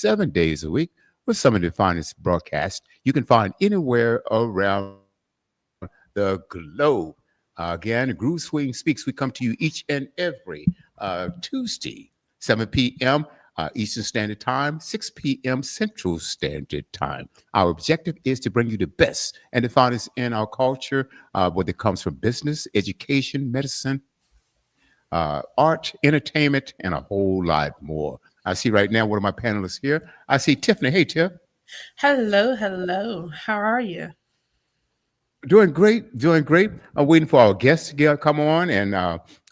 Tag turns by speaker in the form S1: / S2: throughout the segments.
S1: 7 days a week with some of the finest broadcasts you can find anywhere around the globe. Again, Groove Swing Speaks, we come to you each and every Tuesday, 7 p.m. Eastern Standard Time, 6 p.m. Central Standard Time. Our objective is to bring you the best and the finest in our culture, whether it comes from business, education, medicine, art, entertainment, and a whole lot more. I see right now one of my panelists here. I see Tiffany. Hey, Tiff.
S2: Hello, hello. How are you?
S1: Doing great, doing great. I'm waiting for our guests to come on and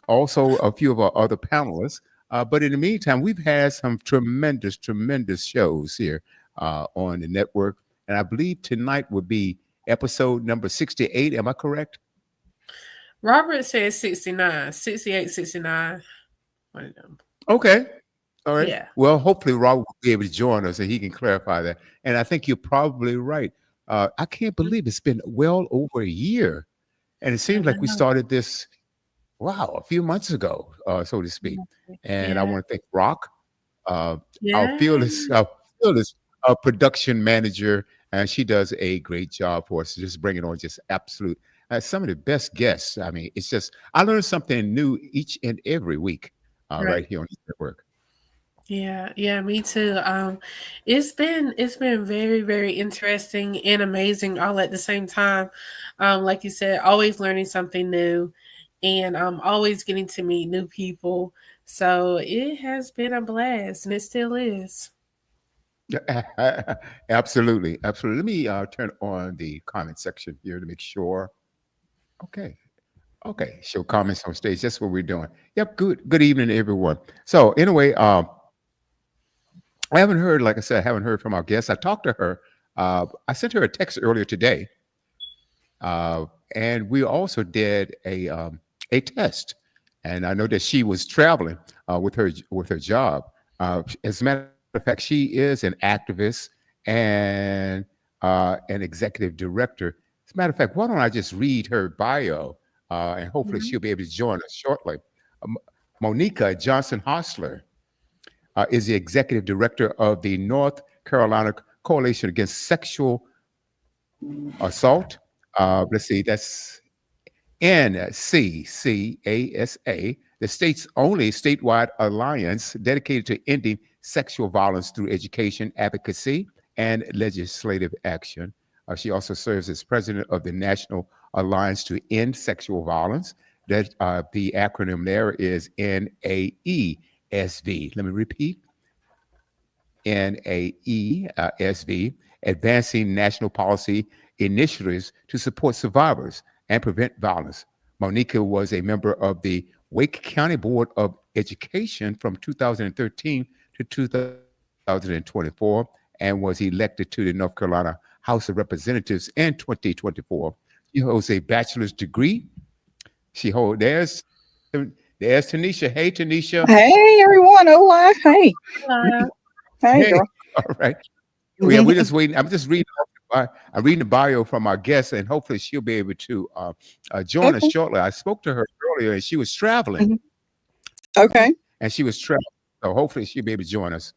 S1: also a few of our other panelists. But in the meantime, we've had some tremendous, tremendous shows here on the network. And I believe tonight would be episode number 68. Am I correct?
S2: Robert says 69, 68, 69. One of them.
S1: Okay. All right.
S2: Yeah.
S1: Well, hopefully Rob will be able to join us and he can clarify that. And I think you're probably right. I can't believe it's been well over a year. And it
S2: I
S1: seems like we
S2: know.
S1: started this, wow, a few months ago, so to speak. And I
S2: Yeah.
S1: want to thank Rock, uh, our
S2: Yeah.
S1: fearless production manager. And she does a great job for us, just bringing on just absolute, some of the best guests. I mean, it's just, I learn something new each and every week
S2: Right.
S1: right here on the network.
S2: Yeah, yeah, me too. It's been very, very interesting and amazing all at the same time. Like you said, always learning something new and always getting to meet new people. So it has been a blast and it still is.
S1: Absolutely, absolutely. Let me turn on the comment section here to make sure. Okay, okay. Show comments on stage. That's what we're doing. Yep. Good evening, everyone. So anyway, I haven't heard, like I said, I haven't heard from our guest. I talked to her. I sent her a text earlier today, and we also did a test. And I know that she was traveling with her job. As a matter of fact, she is an activist and an executive director. As a matter of fact, why don't I just read her bio, and hopefully
S2: Mhm.
S1: she'll be able to join us shortly. Um, Monica Johnson Hostler is the executive director of the North Carolina Coalition Against Sexual Assault. Let's see, that's NCCASA, the state's only statewide alliance dedicated to ending sexual violence through education, advocacy, and legislative action. She also serves as president of the National Alliance to End Sexual Violence. That the acronym there is NAESV. Let me repeat: NAESV, advancing national policy initiatives to support survivors and prevent violence. Monica was a member of the Wake County Board of Education from 2013 to 2024 and was elected to the North Carolina House of Representatives in 2024. She holds a bachelor's degree. She holds, there's Tanisha. Hey, Tanisha.
S3: Hey everyone, hola. Hey,
S2: Hello.
S3: hey
S1: Hey,
S3: girl.
S1: all right. Yeah, we're just waiting. I'm just reading. I'm reading the bio from our guest, and hopefully she'll be able to join us
S3: Okay.
S1: shortly. I spoke to her earlier, and she was traveling,
S3: Mhm. Okay.
S1: and she was traveling. So hopefully she'll be able to join us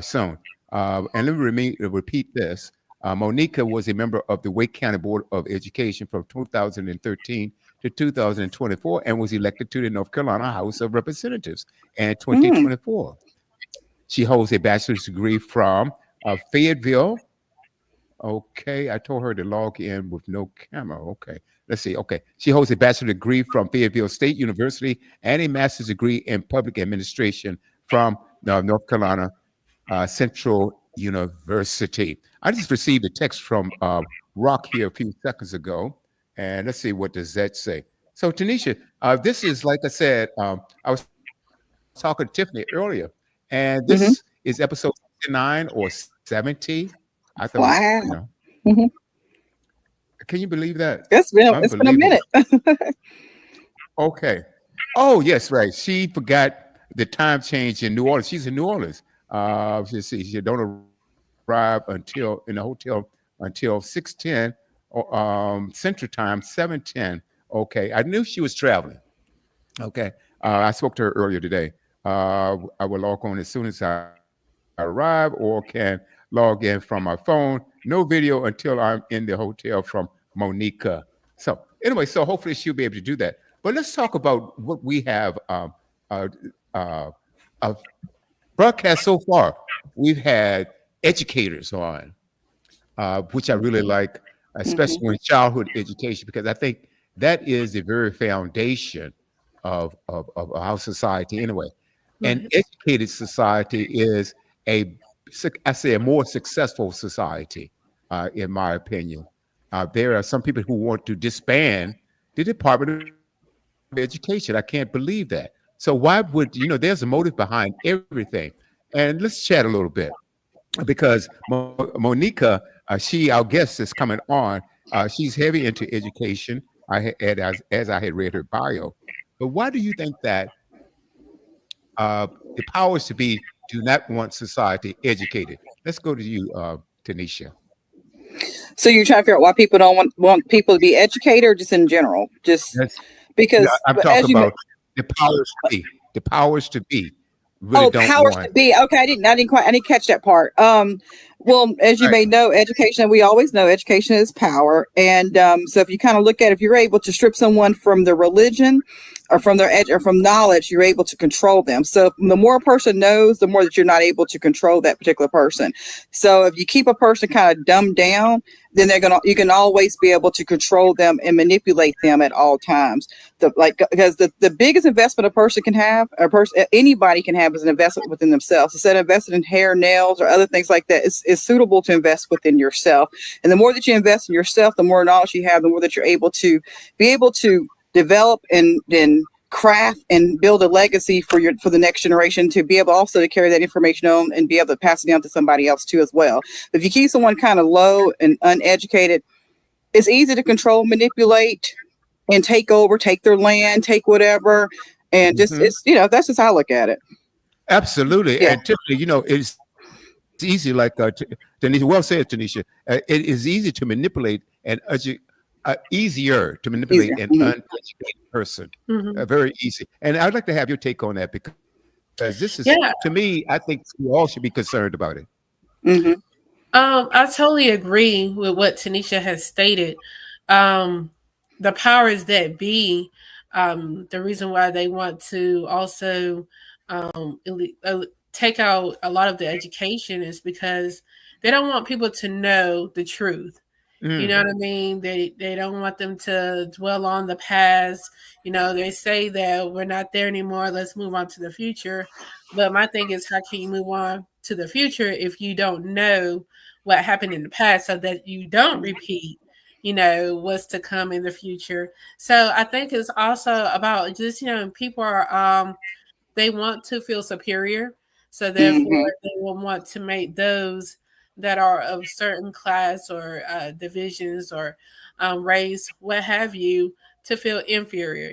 S1: soon. And let me repeat this. Monica was a member of the Wake County Board of Education from 2013 to 2024 and was elected to the North Carolina House of Representatives in
S3: Mm.
S1: 2024. She holds a bachelor's degree from Fayetteville. Okay, I told her to log in with no camera. Okay, let's see. Okay, she holds a bachelor's degree from Fayetteville State University and a master's degree in public administration from North Carolina Central University. I just received a text from Rock here a few seconds ago, and let's see what does that say. So, Tanisha, this is like I said. I was talking to Tiffany earlier, and this is
S3: Hmm.
S1: episode 69 or 70. I thought it was,
S3: Wow. Hmm.
S1: can you believe that?
S3: It's been a
S1: Unbelievable.
S3: minute.
S1: Okay. Oh, yes, right. She forgot the time change in New Orleans. She's in New Orleans. She don't arrive in the hotel until 6:10 Central Time, 7:10. Okay. I knew she was traveling. Okay. I spoke to her earlier today. I will log on as soon as I can. arrive or can log in from my phone. No video until I'm in the hotel from Monica. So anyway, so hopefully she'll be able to do that. But let's talk about what we have uh, uh, broadcast so far. We've had educators on, which I really like, especially in childhood education, because I think that is the very foundation of our society anyway. An educated society is I say, a more successful society, in my opinion. There are some people who want to disband the Department of Education. I can't believe that. So why would, there's a motive behind everything. And let's chat a little bit because Monica, our guest is coming on. She's heavy into education, as I had read her bio. But why do you think that the powers to be do not want society educated? Let's go to you, Tanisha.
S3: So you're trying to figure out why people don't want people to be educated, or just in general, because
S1: I'm talking about the powers to be. The powers to be really don't
S3: powers
S1: want.
S3: to be. Okay, I didn't catch that part. Well, as you may know, education, we always know education is power. And so if you kind of look at, if you're able to strip someone from their religion or from their or from knowledge, you're able to control them. So the more a person knows, the more that you're not able to control that particular person. So if you keep a person kind of dumbed down, then you can always be able to control them and manipulate them at all times. Because the biggest investment a person can have, anybody can have, is an investment within themselves. Instead of investing in hair, nails, or other things like that, it's suitable to invest within yourself. And the more that you invest in yourself, the more knowledge you have, the more that you're able to develop and craft and build a legacy for the next generation, to be able also to carry that information on and be able to pass it on to somebody else too as well. If you keep someone kind of low and uneducated, it's easy to control, manipulate, and take over, take their land, take whatever, and just it's that's just how I look at it.
S1: Absolutely. Yeah. And typically, it's easy, like Tanisha well said, Tanisha. It is easy to manipulate and easier to manipulate an uneducated person. Very easy. And I'd like to have your take on that, because this is, to me, I think we all should be concerned about it.
S2: I totally agree with what Tanisha has stated. The powers that be, the reason why they want to also take out a lot of the education is because they don't want people to know the truth. You know what I mean? They don't want them to dwell on the past. They say that we're not there anymore. Let's move on to the future. But my thing is, how can you move on to the future if you don't know what happened in the past, so that you don't repeat, what's to come in the future? So I think it's also about just, people are, they want to feel superior. So therefore they will want to make those that are of certain class or divisions or race, what have you, to feel inferior.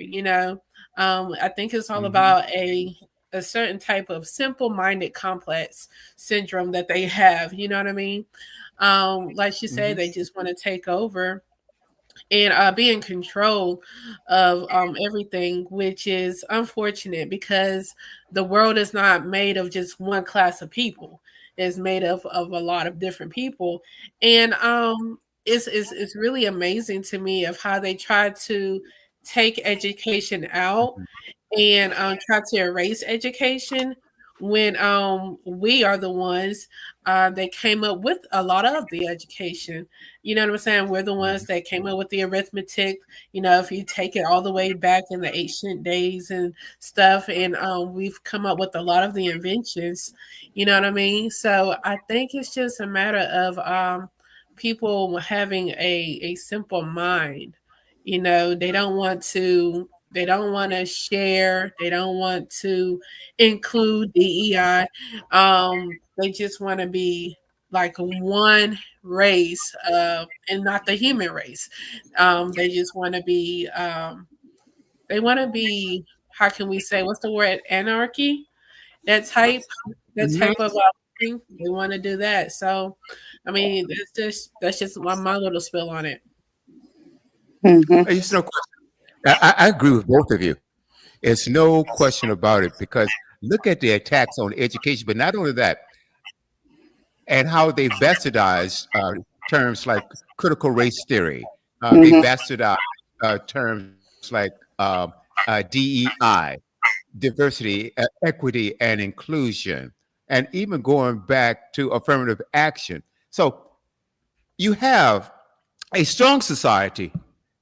S2: I think it's all about a certain type of simple-minded complex syndrome that they have. You know what I mean? Like you said, they just want to take over and be in control of everything, which is unfortunate, because the world is not made of just one class of people. It's made of a lot of different people. And it's really amazing to me of how they try to take education out and try to erase education, when we are the ones that came up with a lot of the education. You know what I'm saying? We're the ones that came up with the arithmetic, if you take it all the way back in the ancient days and stuff. And we've come up with a lot of the inventions, you know what I mean? So I think it's just a matter of people having a simple mind. They don't want to share. They don't want to include DEI. They just want to be like one race, and not the human race. They just want to be. They want to be. How can we say? What's the word? Anarchy. That type of thing. They want to do that. So, I mean, that's just my little spill on it.
S1: It's no question. I agree with both of you. It's no question about it, because look at the attacks on education. But not only that, and how they bastardized terms like critical race theory. They bastardized terms like DEI, diversity, equity, and inclusion, and even going back to affirmative action. So you have a strong society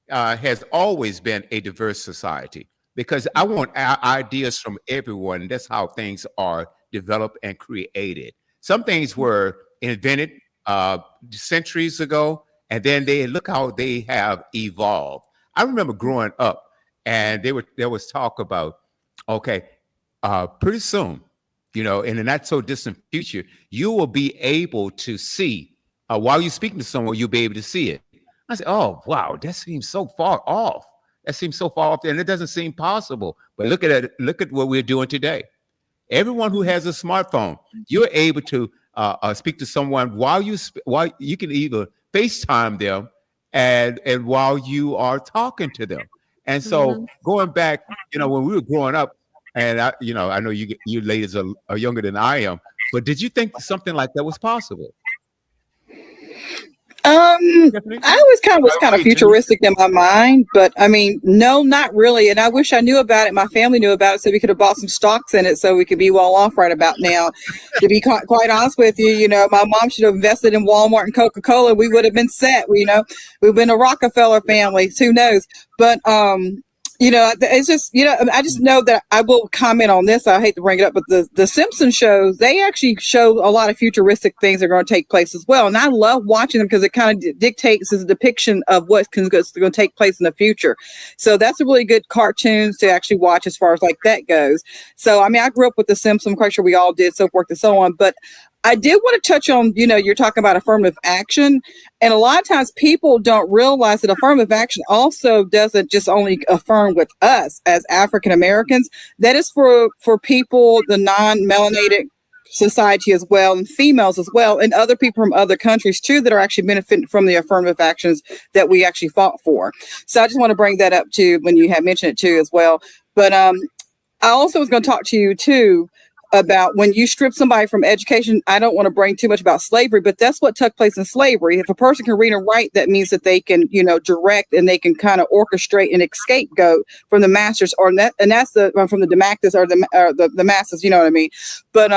S1: has always been a diverse society because I want ideas from everyone. That's how things are developed and created. Some things were invented centuries ago, and then they look how they have evolved. I remember growing up, and there was talk about, okay, pretty soon, in the not so distant future, you will be able to see while you're speaking to someone, you'll be able to see it. I said, oh, wow, that seems so far off. That seems so far off, and it doesn't seem possible. But look at it. Look at what we're doing today. Everyone who has a smartphone, you're able to speak to someone while you can either FaceTime them and while you are talking to them. And so going back, when we were growing up, and I know you ladies are younger than I am, but did you think something like that was possible?
S3: I always was kind of futuristic in my mind, but I mean, no, not really. And I wish I knew about it. My family knew about it, so we could have bought some stocks in it, so we could be well off right about now. To be quite honest with you, my mom should have invested in Walmart and Coca-Cola. We would have been set. We've been a Rockefeller family. Who knows? But it's just, I just know that I will comment on this. I hate to bring it up, but the Simpsons shows, they actually show a lot of futuristic things that are going to take place as well. And I love watching them because it kind of dictates a depiction of what's going to take place in the future. So that's a really good cartoons to actually watch as far as like that goes. So, I mean, I grew up with the Simpsons. I'm quite sure we all did, so forth and so on. But I did want to touch on, you're talking about affirmative action. And a lot of times people don't realize that affirmative action also doesn't just only affirm with us as African Americans. That is for people, the non-melanated society as well, and females as well, and other people from other countries too that are actually benefiting from the affirmative actions that we actually fought for. So I just want to bring that up too when you had mentioned it too as well. But I also was going to talk to you too about when you strip somebody from education. I don't want to bring too much about slavery, but that's what took place in slavery. If a person can read and write, that means that they can, direct, and they can kind of orchestrate and scapegoat from the masters, from the demactus or the masses. You know what I mean? But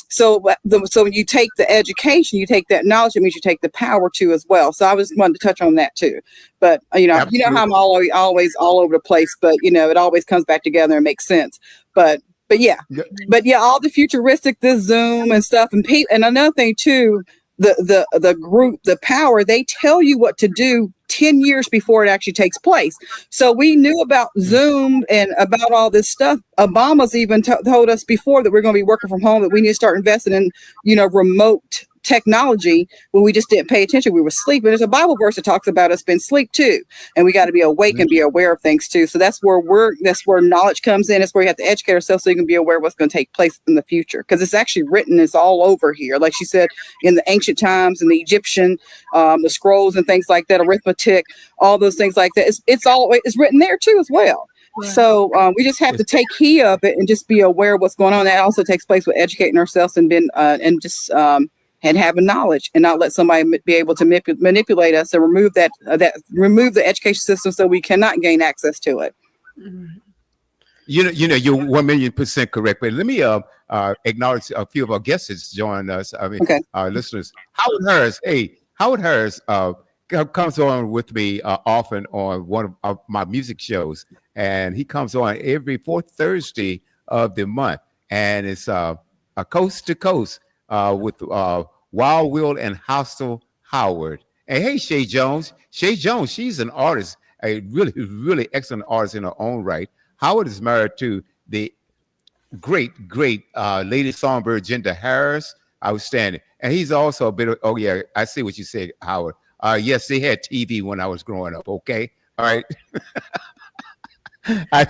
S3: so when you take the education, you take that knowledge, it means you take the power too as well. So I was wanted to touch on that too. But how I'm always all over the place, but it always comes back together and makes sense. But yeah, all the futuristic, this Zoom and stuff, and another thing too, the group, the power, they tell you what to do 10 years before it actually takes place. So we knew about Zoom and about all this stuff. Obama's even told us before that we're going to be working from home, that we need to start investing in, remote technology when we just didn't pay attention. We were sleeping. There's a Bible verse that talks about us being asleep too, and we got to be awake and be aware of things too. So that's where knowledge comes in. That's where you have to educate ourselves so you can be aware of what's going to take place in the future, because it's actually written. It's all over here, like she said, in the ancient times, in the Egyptian, the scrolls and things like that, arithmetic, all those things like that. It's written there too as well. Right. So we just have to take heed of it and just be aware of what's going on. That also takes place with educating ourselves and and having knowledge, and not let somebody be able to manipulate us and remove remove the education system so we cannot gain access to it.
S1: You're 1,000,000% correct. But let me acknowledge a few of our guests that's joined us. I mean, our listeners. Howard Harris. Hey, Howard Harris comes on with me often on one of my music shows, and he comes on every fourth Thursday of the month, and it's a coast to coast with Wild Will and Hostile Howard. And hey, Shay Jones, she's an artist, a really, really excellent artist in her own right. Howard is married to the great Lady Songbird Jenda Harris, outstanding. And he's also a bit of, oh yeah, I see what you said, Howard. Yes, they had TV when I was growing up. Okay, all right. I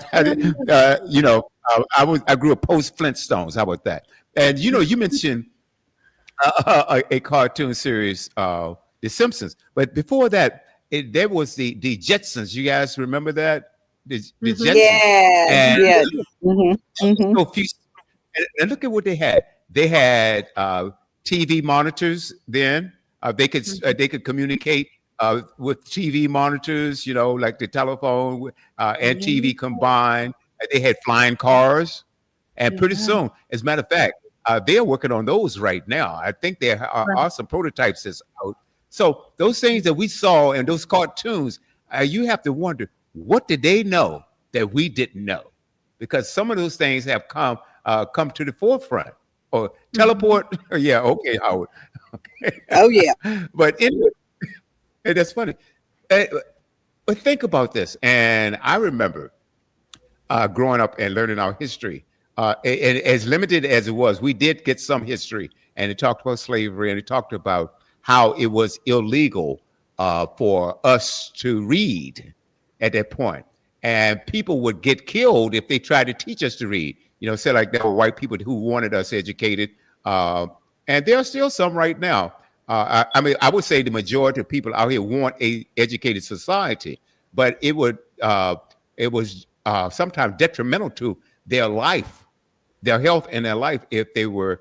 S1: grew up post Flintstones. How about that? And you mentioned a cartoon series, The Simpsons, but before that, there was the Jetsons. You guys remember that? The Jetsons.
S3: Yeah.
S1: So and look at what they had. They had TV monitors then. They could communicate with TV monitors, you know, like the telephone and TV combined. They had flying cars. And pretty soon, as a matter of fact, they're working on those right now. I think there are some prototypes that's out. So those things that we saw in those cartoons, you have to wonder, what did they know that we didn't know? Because some of those things have come to the forefront. Or teleport. Yeah, okay, Howard. Okay.
S3: Oh yeah.
S1: But anyway, that's funny. But think about this. And I remember growing up and learning our history. And as limited as it was, we did get some history. And it talked about slavery, and it talked about how it was illegal for us to read at that point. And people would get killed if they tried to teach us to read. You know, say like there were white people who wanted us educated. And there are still some right now. I mean, I would say the majority of people out here want a educated society, but it was sometimes detrimental to their life, their health and their life if they were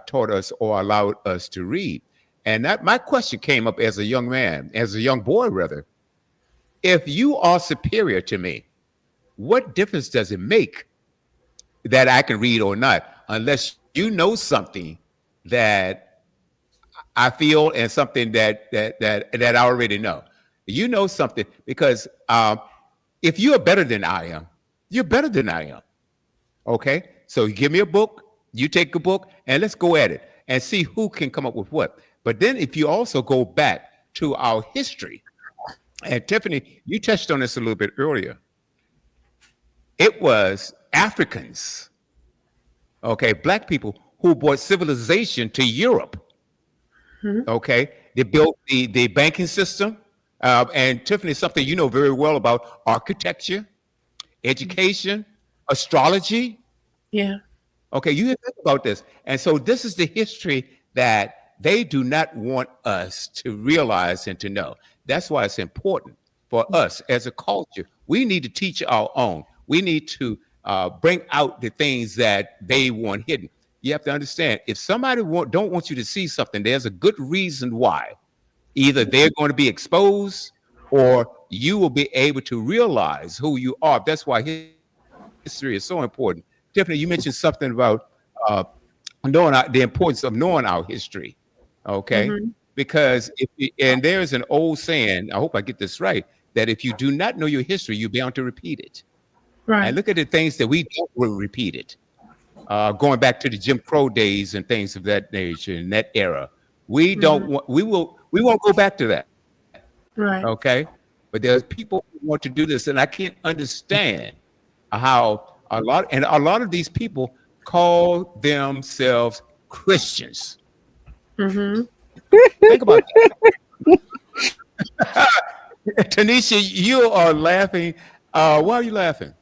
S1: taught us or allowed us to read. And that my question came up as a young man, as a young boy rather. If you are superior to me, what difference does it make that I can read or not, unless you know something that I feel and something that I already know. You know something because if you are better than I am, you're better than I am. Okay, so you give me a book, you take a book, and let's go at it and see who can come up with what. But then if you also go back to our history, and Tiffany, you touched on this a little bit earlier. It was Africans, okay, black people who brought civilization to Europe. Okay, they built the banking system, and Tiffany, something you know very well about architecture, education, astrology.
S2: Yeah.
S1: Okay, you think about this, and so this is the history that they do not want us to realize and to know. That's why it's important for us as a culture. We need to teach our own. We need to bring out the things that they want hidden. You have to understand, if somebody don't want you to see something, there's a good reason why. Either they're going to be exposed or you will be able to realize who you are. That's why history is so important. Tiffany, you mentioned something about knowing the importance of knowing our history, okay? Because and there's an old saying, I hope I get this right, that if you do not know your history, you're bound to repeat it.
S2: Right.
S1: And look at the things that we don't repeat it. Going back to the Jim Crow days and things of that nature in that era, we don't want. We won't go back to that.
S2: Right.
S1: Okay, but there's people who want to do this, and I can't understand how a lot of these people call themselves Christians. Think about that. Tanisha, you are laughing. Why are you laughing?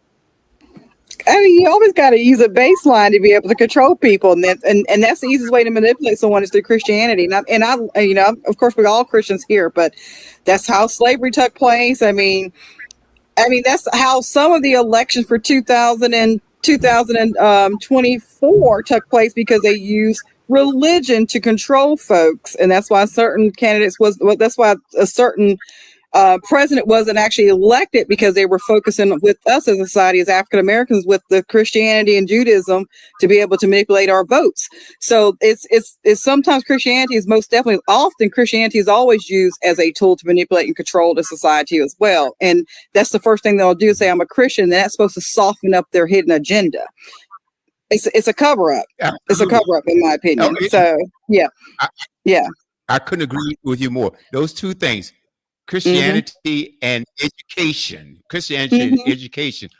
S3: I mean, you always got to use a baseline to be able to control people, and that's the easiest way to manipulate someone is through Christianity. And I, you know, of course, we're all Christians here, but that's how slavery took place. I mean, that's how some of the elections for 2024 took place, because they used religion to control folks, and that's why certain candidates that's why a certain president wasn't actually elected, because they were focusing with us as a society as African Americans with the Christianity and Judaism to be able to manipulate our votes. So it's sometimes Christianity is often Christianity is always used as a tool to manipulate and control the society as well. And that's the first thing they'll do is say, I'm a Christian, and that's supposed to soften up their hidden agenda. It's a cover up. It's a cover up, in my opinion. So yeah.
S1: I couldn't agree with you more. Those two things. Christianity and education. Christianity and education.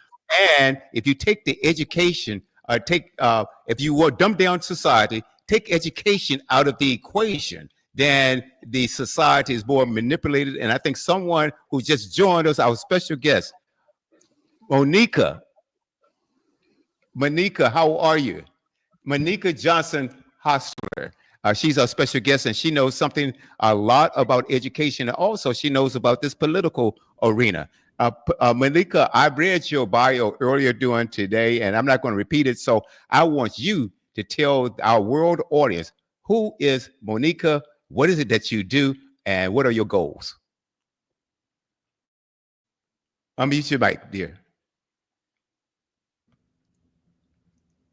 S1: And if you take the education, if you will dumb down society, take education out of the equation, then the society is more manipulated. And I think someone who just joined us, our special guest, Monica, how are you? Monica Johnson Hostler. She's our special guest, and she knows a lot about education. And also, she knows about this political arena. Monica, I read your bio earlier during today, and I'm not going to repeat it. So I want you to tell our world audience, Who is Monica? What is it that you do? And what are your goals? Unmute your mic, dear.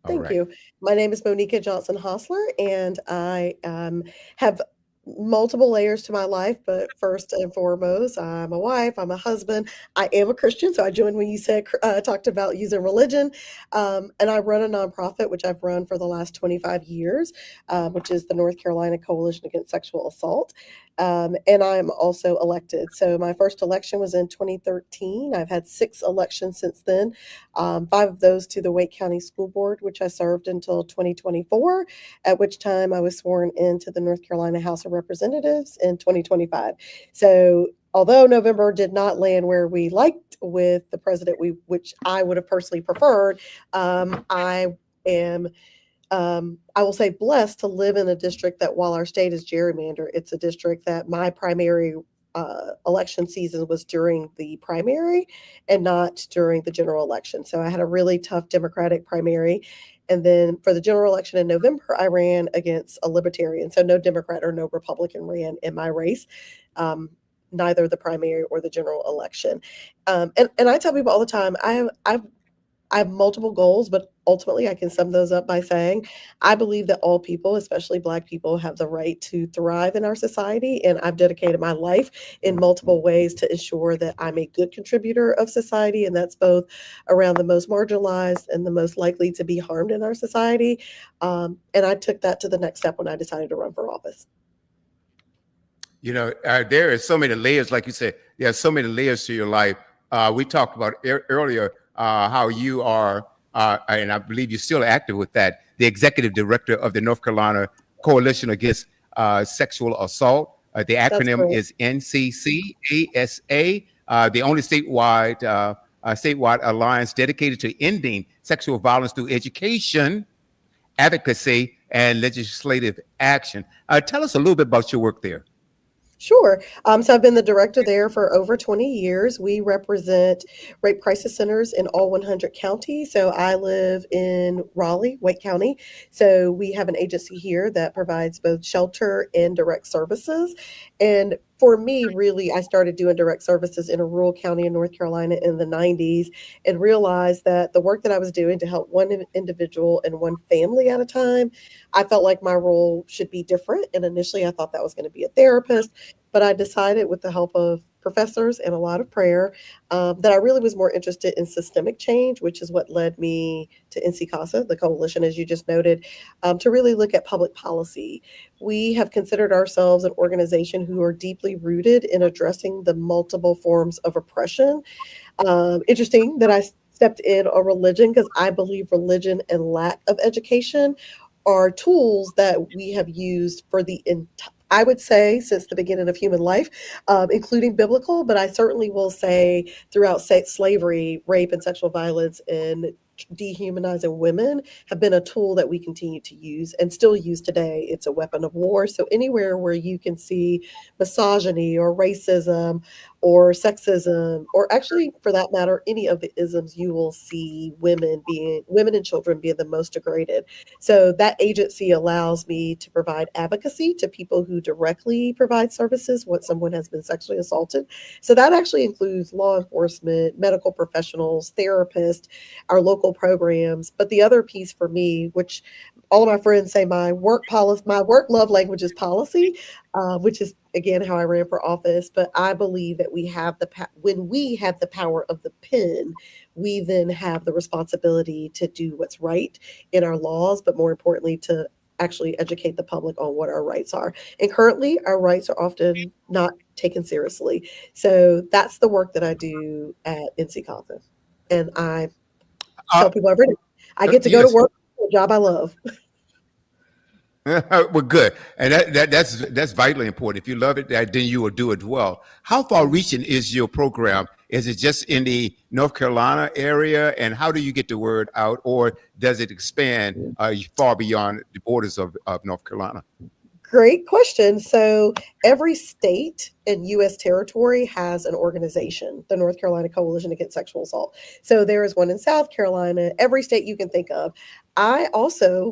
S1: All
S4: Thank
S1: right.
S4: you. My name is Monica Johnson Hostler, and I have multiple layers to my life. But first and foremost, I'm a wife, I'm a husband, I am a Christian. So I joined when you said talked about using religion, and I run a nonprofit which I've run for the last 25 years, which is the North Carolina Coalition Against Sexual Assault. And I'm also elected. So my first election was in 2013. I've had 6 elections since then, 5 of those to the Wake County School Board, which I served until 2024, at which time I was sworn into the North Carolina House of Representatives in 2025. So although November did not land where we liked with the president, which I would have personally preferred, I am I will say blessed to live in a district that, while our state is gerrymandered, it's a district that my primary election season was during the primary and not during the general election. So I had a really tough Democratic primary. And then for the general election in November, I ran against a Libertarian. So no Democrat or no Republican ran in my race. Neither the primary or the general election. And I tell people all the time, I have multiple goals, but ultimately I can sum those up by saying I believe that all people, especially Black people, have the right to thrive in our society. And I've dedicated my life in multiple ways to ensure that I'm a good contributor of society. And that's both around the most marginalized and the most likely to be harmed in our society. And I took that to the next step when I decided to run for office.
S1: You know, there are so many layers, like you said, there are so many layers to your life. We talked about earlier how you are, and I believe you're still active with that, the executive director of the North Carolina Coalition Against Sexual Assault. The acronym is NCCASA, the only statewide alliance dedicated to ending sexual violence through education, advocacy, and legislative action. Tell us a little bit about your work there.
S4: Sure. So I've been the director there for over 20 years. We represent rape crisis centers in all 100 counties. So I live in Raleigh, Wake County. So we have an agency here that provides both shelter and direct services. And for me, really, I started doing direct services in a rural county in North Carolina in the 90s and realized that the work that I was doing to help one individual and one family at a time, I felt like my role should be different. And initially, I thought that was going to be a therapist. But I decided, with the help of professors and a lot of prayer, that I really was more interested in systemic change, which is what led me to NC CASA, the coalition, as you just noted, to really look at public policy. We have considered ourselves an organization who are deeply rooted in addressing the multiple forms of oppression. Interesting that I stepped in on religion, because I believe religion and lack of education are tools that we have used for the I would say since the beginning of human life, including biblical, but I certainly will say throughout slavery, rape and sexual violence and dehumanizing women have been a tool that we continue to use and still use today. It's a weapon of war. So anywhere where you can see misogyny or racism or sexism, or actually for that matter, any of the isms, you will see women and children being the most degraded. So that agency allows me to provide advocacy to people who directly provide services when someone has been sexually assaulted. So that actually includes law enforcement, medical professionals, therapists, our local programs. But the other piece for me, which all of my friends say my work love language is policy, which is again how I ran for office. But I believe that when we have the power of the pen, we then have the responsibility to do what's right in our laws, but more importantly, to actually educate the public on what our rights are. And currently, our rights are often not taken seriously. So that's the work that I do at NC CASA. And I tell people every day, I get to go to work, a job I love.
S1: Well, good, and that's vitally important. If you love it, then you will do it well. How far-reaching is your program? Is it just in the North Carolina area, and how do you get the word out, or does it expand far beyond the borders of North Carolina?
S4: Great question. So every state and U.S. territory has an organization, the North Carolina Coalition Against Sexual Assault. So there is one in South Carolina, every state you can think of. I also,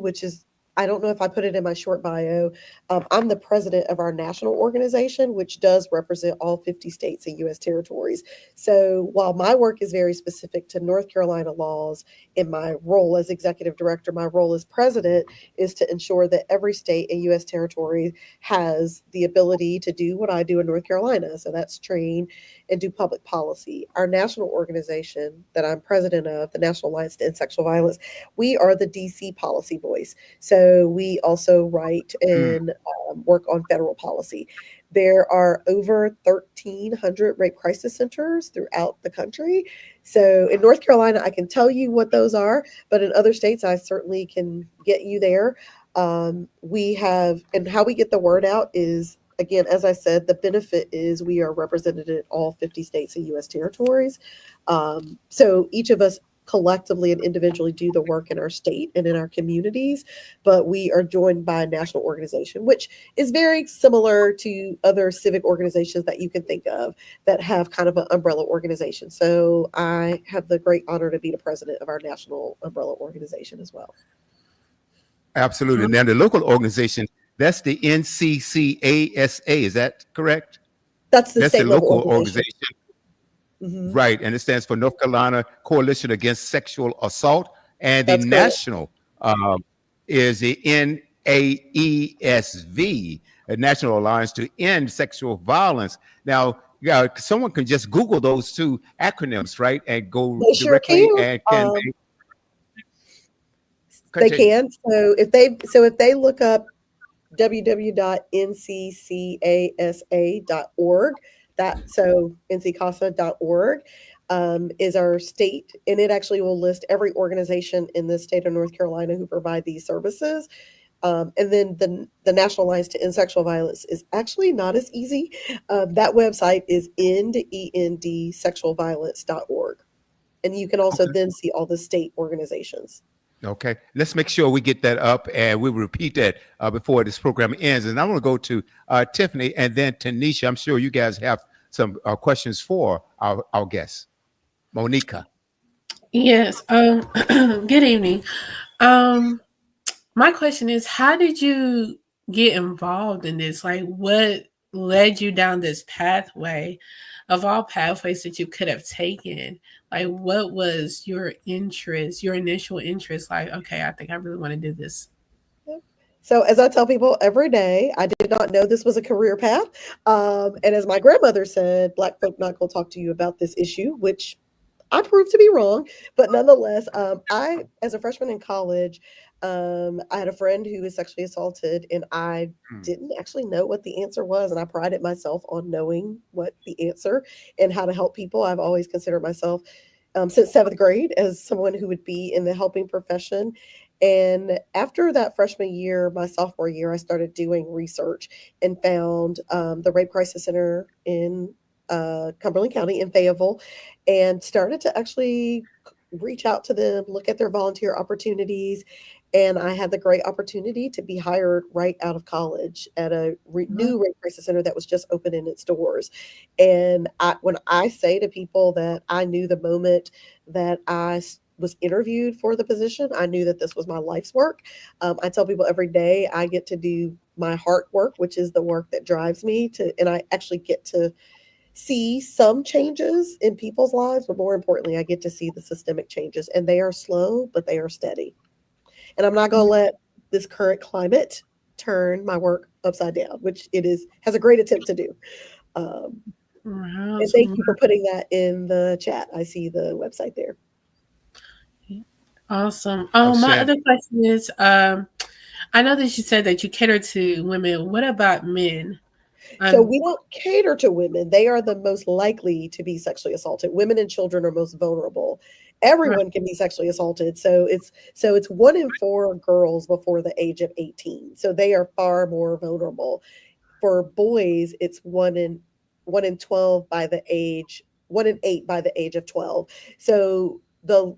S4: I don't know if I put it in my short bio. I'm the president of our national organization, which does represent all 50 states and U.S. territories. So while my work is very specific to North Carolina laws, in my role as executive director, my role as president is to ensure that every state and U.S. territory has the ability to do what I do in North Carolina. So that's train and do public policy. Our national organization that I'm president of, the National Alliance to End Sexual Violence, we are the DC policy voice. So we also write and work on federal policy. There are over 1,300 rape crisis centers throughout the country. So in North Carolina, I can tell you what those are, but in other states, I certainly can get you there. We have, and how we get the word out is, again, as I said, the benefit is we are represented in all 50 states and U.S. territories. So each of us collectively and individually do the work in our state and in our communities, but we are joined by a national organization, which is very similar to other civic organizations that you can think of that have kind of an umbrella organization. So I have the great honor to be the president of our national umbrella organization as well.
S1: Absolutely. And then the local organization, that's the NCCASA. Is that correct?
S4: That's the
S1: That's
S4: state
S1: the
S4: level
S1: local
S4: organization.
S1: organization. Right. And it stands for North Carolina Coalition Against Sexual Assault. And the
S4: That's correct.
S1: national is the NAESV, the National Alliance to End Sexual Violence. Now, yeah, someone can just Google those two acronyms, right? And go
S4: They sure
S1: directly
S4: can.
S1: and can
S4: They can. So if they look up www.nccasa.org, nccasa.org is our state, and it actually will list every organization in the state of North Carolina who provide these services. And then the National Alliance to End Sexual Violence is actually not as easy. That website is endsexualviolence.org. And you can also then see all the state organizations.
S1: Okay, let's make sure we get that up, and we'll repeat that before this program ends. And I want to go to Tiffany and then Tanisha. I'm sure you guys have some questions for our guests. Monica.
S2: Yes. Good evening. My question is, how did you get involved in this? Like, what led you down this pathway of all pathways that you could have taken? Like, what was your interest, your initial interest? Like, okay, I think I really want to do this.
S4: So as I tell people every day, I did not know this was a career path. And as my grandmother said, Black folk not going to talk to you about this issue, which I proved to be wrong. But nonetheless, I, as a freshman in college, I had a friend who was sexually assaulted, and I didn't actually know what the answer was. And I prided myself on knowing what the answer and how to help people. I've always considered myself since 7th grade as someone who would be in the helping profession. And after that freshman year, my sophomore year, I started doing research and found the Rape Crisis Center in Cumberland County in Fayetteville, and started to actually reach out to them, look at their volunteer opportunities. And I had the great opportunity to be hired right out of college at a new rape crisis center that was just opening its doors. And when I say to people that I knew the moment that I was interviewed for the position, I knew that this was my life's work. I tell people every day I get to do my heart work, which is the work that drives me and I actually get to see some changes in people's lives, but more importantly, I get to see the systemic changes, and they are slow, but they are steady. And I'm not going to let this current climate turn my work upside down, which it has a great attempt to do. And thank you for putting that in the chat. I see the website there.
S2: Awesome. My other question is, I know that you said that you cater to women. What about men?
S4: So we don't cater to women. They are the most likely to be sexually assaulted. Women and children are most vulnerable. Everyone can be sexually assaulted. So it's 1 in 4 girls before the age of 18. So they are far more vulnerable. For boys, it's 1 in 12 by the age, 1 in 8 by the age of 12. So the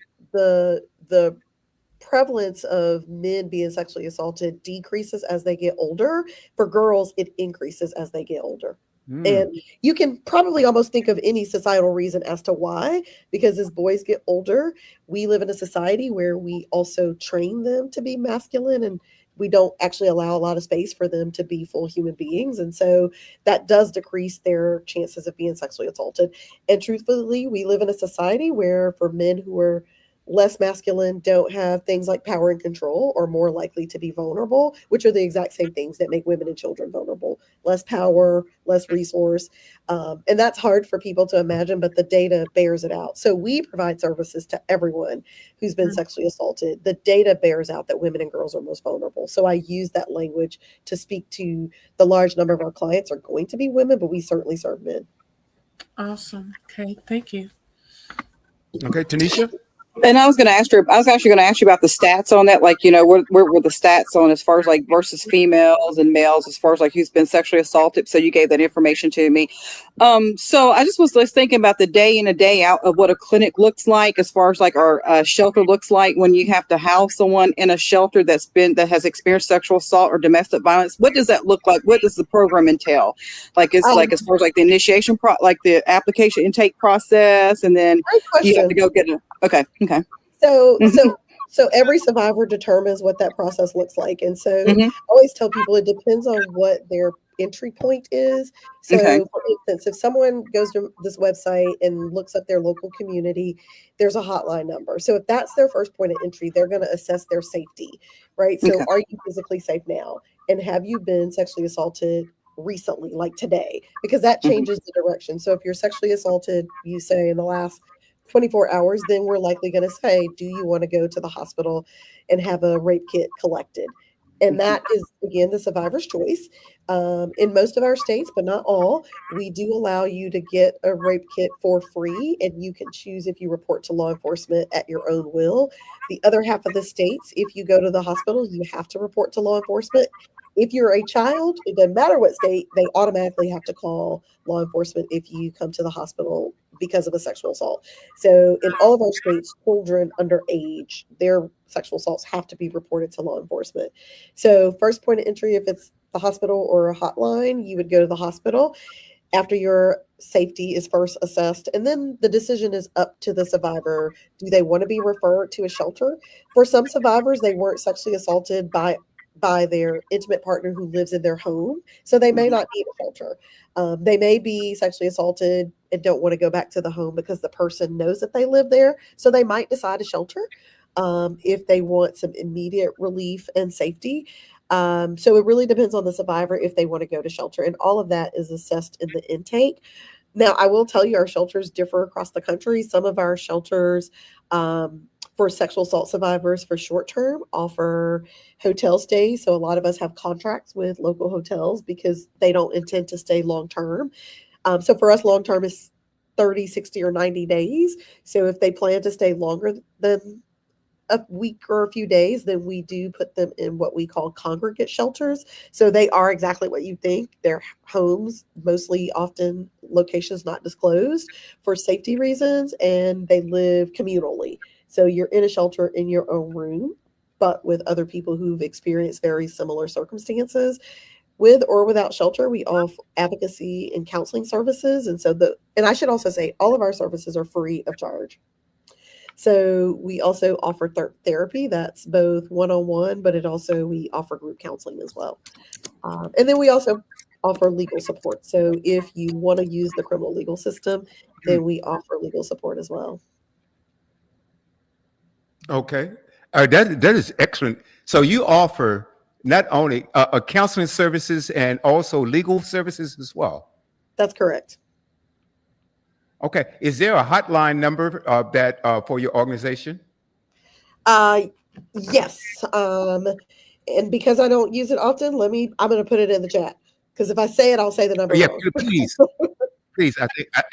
S4: prevalence of men being sexually assaulted decreases as they get older. For girls, it increases as they get older. And you can probably almost think of any societal reason as to why, because as boys get older, we live in a society where we also train them to be masculine, and we don't actually allow a lot of space for them to be full human beings. And so that does decrease their chances of being sexually assaulted. And truthfully, we live in a society where for men who are less masculine, don't have things like power and control, are more likely to be vulnerable, which are the exact same things that make women and children vulnerable. Less power, less resource. And that's hard for people to imagine, but the data bears it out. So we provide services to everyone who's been sexually assaulted. The data bears out that women and girls are most vulnerable. So I use that language to speak to the large number of our clients are going to be women, but we certainly serve men.
S2: Awesome. Okay, thank you.
S1: Okay, Tanisha.
S3: And I was actually going to ask you about the stats on that. Like, where were the stats on as far as like versus females and males, as far as like who's been sexually assaulted? So you gave that information to me. So I just was thinking about the day in and day out of what a clinic looks like, as far as like our shelter looks like when you have to house someone in a shelter that has experienced sexual assault or domestic violence. What does that look like? What does the program entail? Like, it's like as far as like the initiation, like the application intake process, and then you have to go get it. Okay.
S4: So every survivor determines what that process looks like. And so I always tell people it depends on what their entry point is. So for instance, if someone goes to this website and looks up their local community, there's a hotline number. So if that's their first point of entry, they're going to assess their safety, right? So are you physically safe now? And have you been sexually assaulted recently, like today? Because that changes the direction. So if you're sexually assaulted, you say in the last 24 hours, then we're likely going to say, do you want to go to the hospital and have a rape kit collected? And that is, again, the survivor's choice. In most of our states, but not all, we do allow you to get a rape kit for free, and you can choose if you report to law enforcement at your own will. The other half of the states, if you go to the hospital, you have to report to law enforcement. If you're a child, it doesn't matter what state, they automatically have to call law enforcement if you come to the hospital because of a sexual assault. So in all of our states, children under age, their sexual assaults have to be reported to law enforcement. So first point of entry, if it's the hospital or a hotline, you would go to the hospital after your safety is first assessed. And then the decision is up to the survivor. Do they want to be referred to a shelter? For some survivors, they weren't sexually assaulted by their intimate partner who lives in their home. So they may not need a shelter. They may be sexually assaulted and don't want to go back to the home because the person knows that they live there. So they might decide a shelter if they want some immediate relief and safety. So it really depends on the survivor if they want to go to shelter. And all of that is assessed in the intake. Now, I will tell you, our shelters differ across the country. Some of our shelters for sexual assault survivors for short term offer hotel stays. So a lot of us have contracts with local hotels because they don't intend to stay long term. So for us, long term is 30, 60, or 90 days. So if they plan to stay longer than a week or a few days, then we do put them in what we call congregate shelters. So they are exactly what you think. They're homes, mostly often locations not disclosed for safety reasons, and they live communally. So you're in a shelter in your own room, but with other people who've experienced very similar circumstances. With or without shelter, we offer advocacy and counseling services. And I should also say all of our services are free of charge. So we also offer therapy that's both one-on-one, but we offer group counseling as well. And then we also offer legal support. So if you want to use the criminal legal system, then we offer legal support as well.
S1: Okay. That is excellent. So you offer not only counseling services and also legal services as well.
S4: That's correct.
S1: Okay. Is there a hotline number that for your organization?
S4: Yes. And because I don't use it often, I'm going to put it in the chat. Because if I say it, I'll say the number.
S1: Yeah,
S4: wrong.
S1: please. Please.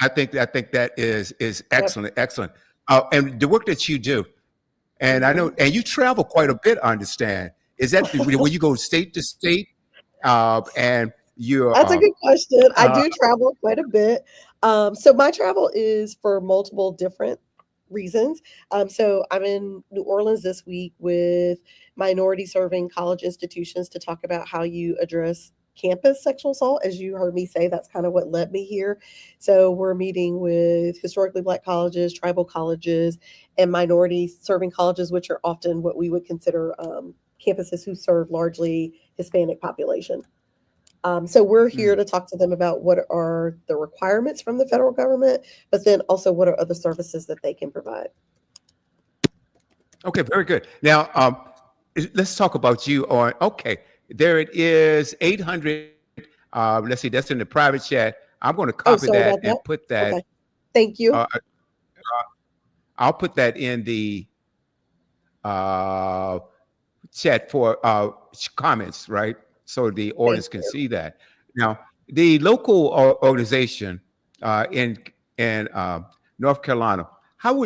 S1: I think that is excellent. Yep. Excellent. And the work that you do, and I know, and you travel quite a bit, I understand. Is that when you go state to state and you're...
S4: That's a good question. I do travel quite a bit. So my travel is for multiple different reasons. So I'm in New Orleans this week with minority serving college institutions to talk about how you address campus sexual assault. As you heard me say, that's kind of what led me here. So we're meeting with historically Black colleges, tribal colleges, and minority serving colleges, which are often what we would consider campuses who serve largely Hispanic population. So we're here to talk to them about what are the requirements from the federal government, but then also what are other services that they can provide.
S1: Okay, very good. Now, let's talk about you on, okay, there it is, 800. Let's see, that's in the private chat. I'm going to copy
S4: sorry
S1: that
S4: about
S1: and
S4: that.
S1: put that.
S4: Okay. Thank you.
S1: I'll put that in the chat for comments, right? So the audience can see that. Now, the local organization in North Carolina, how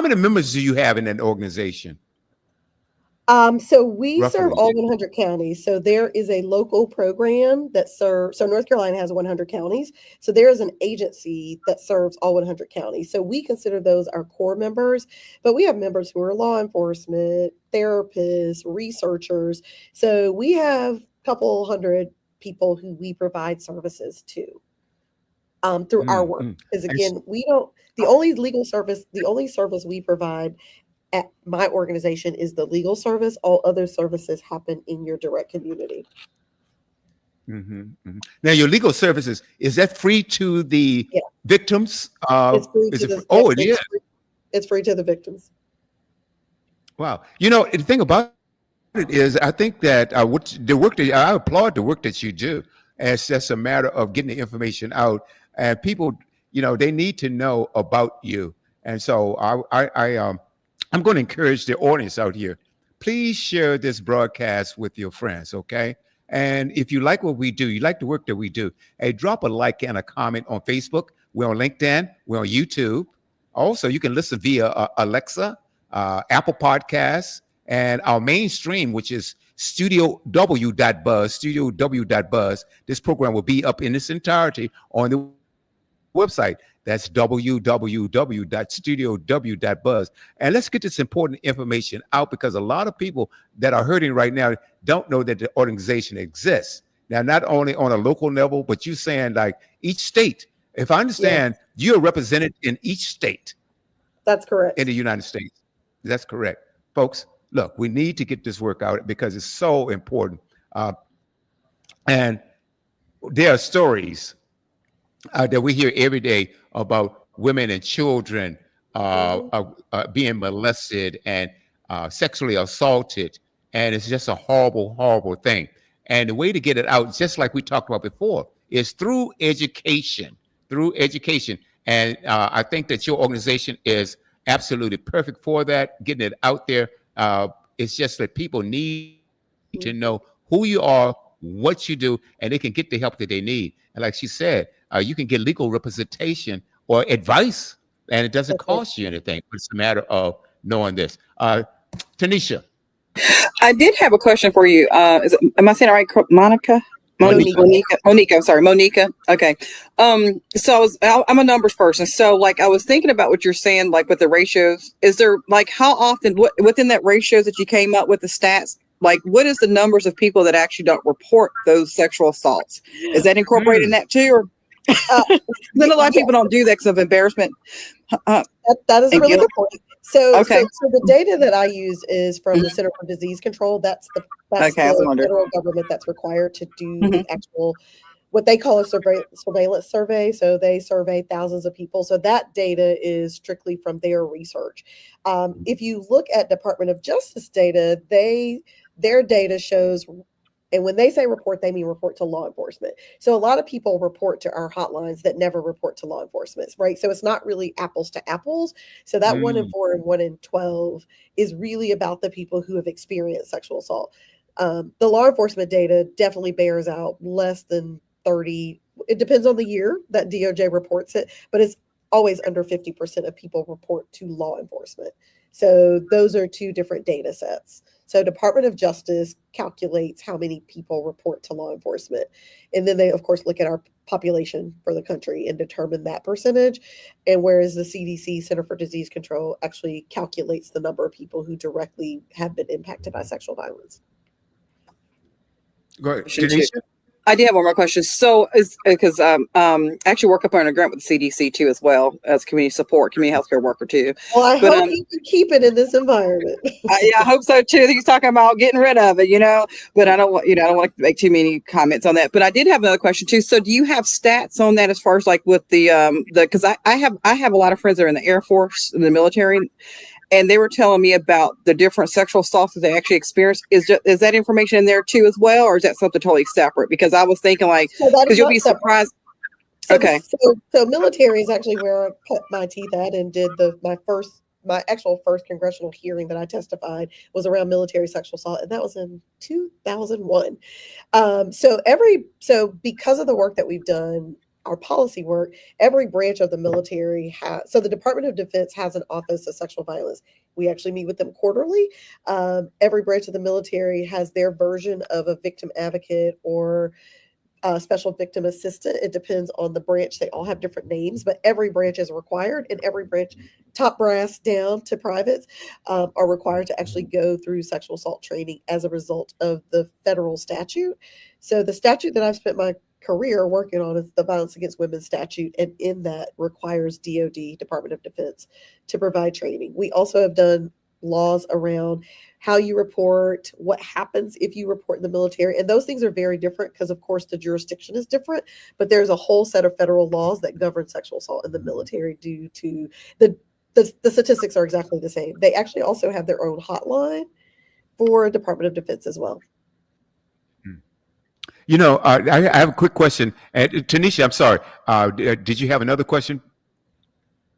S1: many members do you have in that organization?
S4: So we serve
S1: Roughly.
S4: all 100 counties. So there is a local program that serves, so North Carolina has 100 counties. So there is an agency that serves all 100 counties. So we consider those our core members, but we have members who are law enforcement, therapists, researchers. So we have a couple hundred people who we provide services to through our work. Because again, the only service we provide at my organization is the legal service. All other services happen in your direct community.
S1: Now, your legal services, is that free to the victims?
S4: It's free to the, it's free to the victims.
S1: Wow. You know, the thing about it is, I think that I applaud the work that you do. It's just a matter of getting the information out, and people, they need to know about you. And so I'm going to encourage the audience out here. Please share this broadcast with your friends, okay? And if you like what we do, you like the work that we do, hey, drop a like and a comment on Facebook. We're on LinkedIn. We're on YouTube. Also, you can listen via Alexa, Apple Podcasts, and our mainstream, which is studiow.buzz. This program will be up in its entirety on the website. That's www.studiow.buzz. And let's get this important information out, because a lot of people that are hurting right now don't know that the organization exists. Now, not only on a local level, but you're saying like each state. If I understand, you're represented in each state.
S4: That's correct.
S1: In the United States. That's correct. Folks, look, we need to get this work out because it's so important. And there are stories that we hear every day about women and children being molested and sexually assaulted. And it's just a horrible, horrible thing. And the way to get it out, just like we talked about before, is through education. And I think that your organization is absolutely perfect for that, getting it out there. It's just that people need to know who you are, what you do, and they can get the help that they need. And like she said, you can get legal representation or advice, and it doesn't cost you anything. It's a matter of knowing this. Tanisha.
S3: I did have a question for you. Am I saying it right? Monica? Monica. Sorry, Monica. Okay. So I'm a numbers person. So like I was thinking about what you're saying, like with the ratios. Is there like how often within that ratios that you came up with the stats? Like what is the numbers of people that actually don't report those sexual assaults? Is that incorporated in that too? Or then a lot of people don't do that because of embarrassment.
S4: That is a really good point. So the data that I use is from the Center for Disease Control. That's the federal government that's required to do the actual, what they call a surveillance survey. So they survey thousands of people. So that data is strictly from their research. If you look at Department of Justice data, their data shows, and when they say report, they mean report to law enforcement. So a lot of people report to our hotlines that never report to law enforcement, right? So it's not really apples to apples. So that 1 in 4 and 1 in 12 is really about the people who have experienced sexual assault. The law enforcement data definitely bears out less than 30. It depends on the year that DOJ reports it, but it's always under 50% of people report to law enforcement. So those are two different data sets. So Department of Justice calculates how many people report to law enforcement. And then they, of course, look at our population for the country and determine that percentage. And whereas the CDC, Center for Disease Control, actually calculates the number of people who directly have been impacted by sexual violence.
S1: Go ahead.
S3: I do have one more question. So, is because I actually work up on a grant with the CDC too, as well as community support, community healthcare worker too.
S4: Well, I
S3: But
S4: hope you can keep it in this environment.
S3: yeah, I hope so too. He's talking about getting rid of it, But I don't want, I don't want to make too many comments on that. But I did have another question too. So, do you have stats on that as far as like with the because I have a lot of friends that are in the Air Force, in the military, and they were telling me about the different sexual assaults that they actually experience. Is that information in there too as well, or is that something totally separate? Because I was thinking like,
S4: So that
S3: because
S4: is
S3: you'll
S4: not
S3: be
S4: separate.
S3: surprised.
S4: So
S3: Okay.
S4: So military is actually where I cut my teeth at and did my actual first congressional hearing that I testified was around military sexual assault, and that was in 2001. So because of the work that we've done, our policy work, every branch of the military has. So the Department of Defense has an Office of Sexual Violence. We actually meet with them quarterly. Every branch of the military has their version of a victim advocate or special victim assistant. It depends on the branch. They all have different names, but every branch is required, and every branch, top brass down to privates, are required to actually go through sexual assault training as a result of the federal statute. So the statute that I've spent my career working on is the Violence Against Women statute, and in that requires DoD, Department of Defense, to provide training. We also have done laws around how you report, what happens if you report in the military. And those things are very different because, of course, the jurisdiction is different. But there's a whole set of federal laws that govern sexual assault in the military due to the statistics are exactly the same. They actually also have their own hotline for Department of Defense as well.
S1: I have a quick question. Tanisha, I'm sorry. Did you have another question?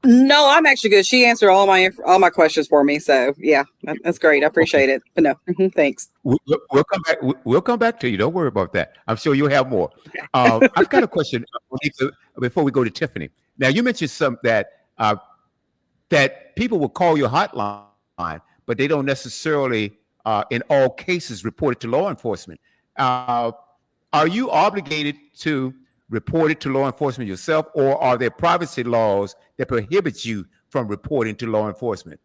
S3: No, I'm actually good. She answered all my questions for me. So yeah, that's great. I appreciate it. But no, thanks.
S1: We'll come back. We'll come back to you. Don't worry about that. I'm sure you'll have more. I've got a question before we go to Tiffany. Now, you mentioned that people will call your hotline, but they don't necessarily, in all cases, report it to law enforcement. Are you obligated to report it to law enforcement yourself, or are there privacy laws that prohibit you from reporting to law enforcement?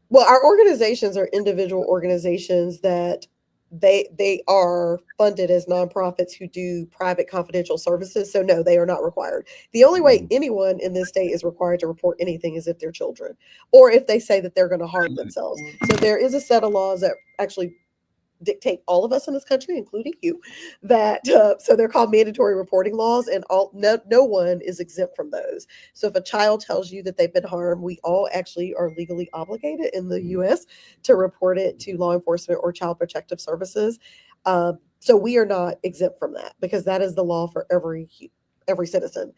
S4: Well, our organizations are individual organizations that they are funded as nonprofits who do private confidential services. So no, they are not required. The only way anyone in this state is required to report anything is if they're children or if they say that they're going to harm themselves. So there is a set of laws that actually dictate all of us in this country, including you, that so they're called mandatory reporting laws, and no one is exempt from those. So if a child tells you that they've been harmed, we all actually are legally obligated in the U.S. to report it to law enforcement or child protective services. So we are not exempt from that because that is the law for every citizen.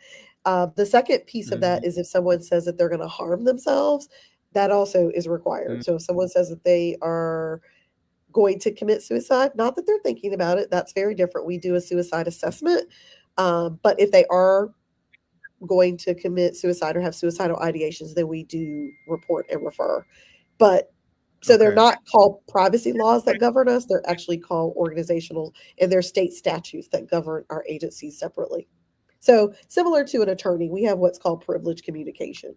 S4: The second piece of that is if someone says that they're going to harm themselves, that also is required. So if someone says that they are going to commit suicide, not that they're thinking about it, that's very different. We do a suicide assessment. But if they are going to commit suicide or have suicidal ideations, then we do report and refer. But so they're not called privacy laws that govern us. They're actually called organizational, and they're state statutes that govern our agencies separately. So similar to an attorney, we have what's called privileged communication.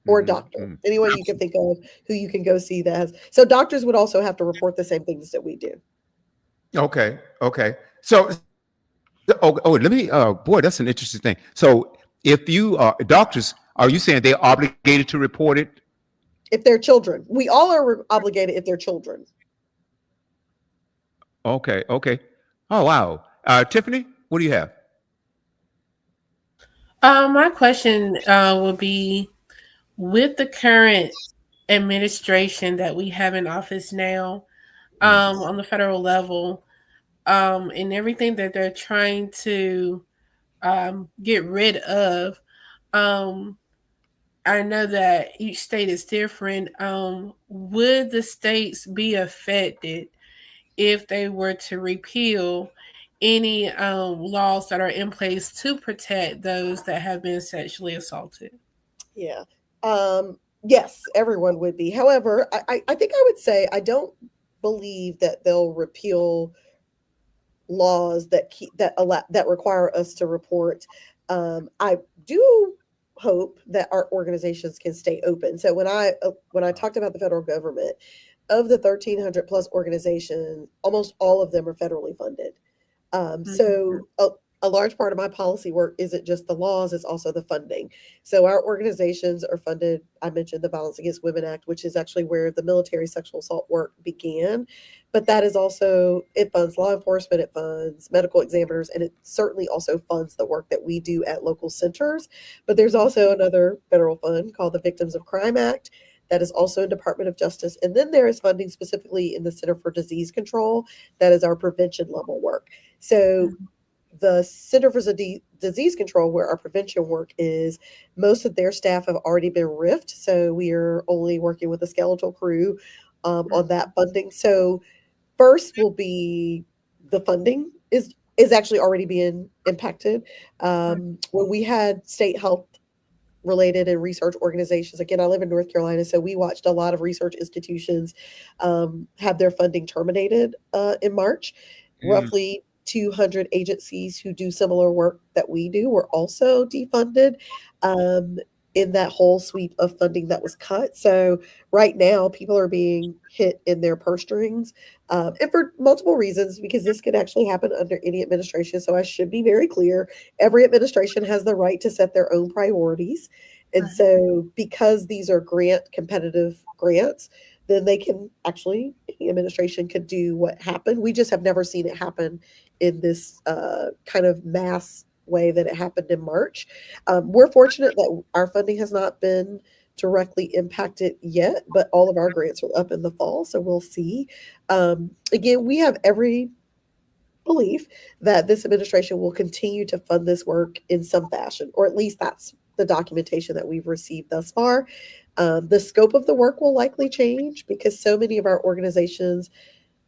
S4: Or a doctor, anyone you can think of who you can go see that has. So doctors would also have to report the same things that we do.
S1: Okay. So, let me. Boy, that's an interesting thing. So, if you doctors, are you saying they're obligated to report it?
S4: If they're children, we all are obligated if they're children.
S1: Okay. Oh wow, Tiffany, what do you have?
S2: My question would be, with the current administration that we have in office now, on the federal level, and everything that they're trying to get rid of, I know that each state is different. Would the states be affected if they were to repeal any laws that are in place to protect those that have been sexually assaulted?
S4: Yeah. Yes, everyone would be. However, I think I would say I don't believe that they'll repeal laws that require us to report. I do hope that our organizations can stay open. So when I talked about the federal government, of the 1,300 plus organizations, almost all of them are federally funded. So a large part of my policy work isn't just the laws, it's also the funding. So our organizations are funded. I mentioned the Violence Against Women Act, which is actually where the military sexual assault work began. But that is also, it funds law enforcement, it funds medical examiners, and it certainly also funds the work that we do at local centers. But there's also another federal fund called the Victims of Crime Act that is also in Department of Justice. And then there is funding specifically in the Center for Disease Control. That is our prevention level work. So the Center for Disease Control, where our prevention work is, most of their staff have already been riffed. So we are only working with a skeletal crew on that funding. So first will be the funding is actually already being impacted. When we had state health related and research organizations, again, I live in North Carolina, so we watched a lot of research institutions have their funding terminated in March. Roughly 200 agencies who do similar work that we do were also defunded in that whole sweep of funding that was cut. So right now, people are being hit in their purse strings, and for multiple reasons, because this could actually happen under any administration. So I should be very clear. Every administration has the right to set their own priorities. And so because these are competitive grants, then they can actually, any administration could do what happened. We just have never seen it happen in this kind of mass way that it happened in March. We're fortunate that our funding has not been directly impacted yet, but all of our grants are up in the fall, so we'll see. Again, we have every belief that this administration will continue to fund this work in some fashion, or at least that's the documentation that we've received thus far. The scope of the work will likely change because so many of our organizations,